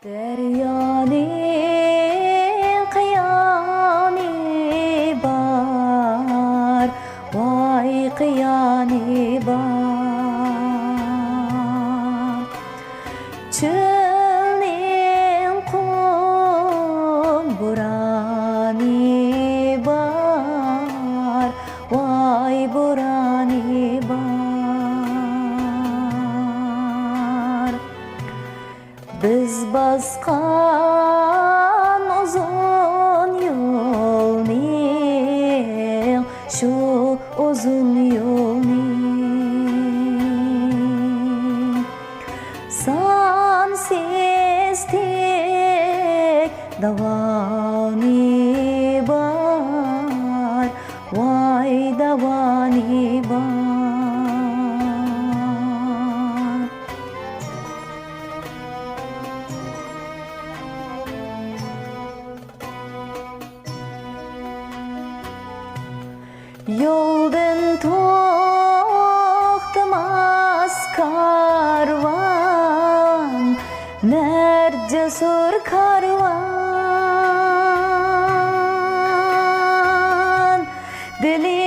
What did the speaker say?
Deryane kıyane bar, vay kıyane bar. Çölün kum burani bar, vay burani bar. Biz baskan uzun yolning, şu uzun yolning sensiz tek davani bar, vay davani bar. Yoldan to'xtamas karvon, mard jasur karvon. Dili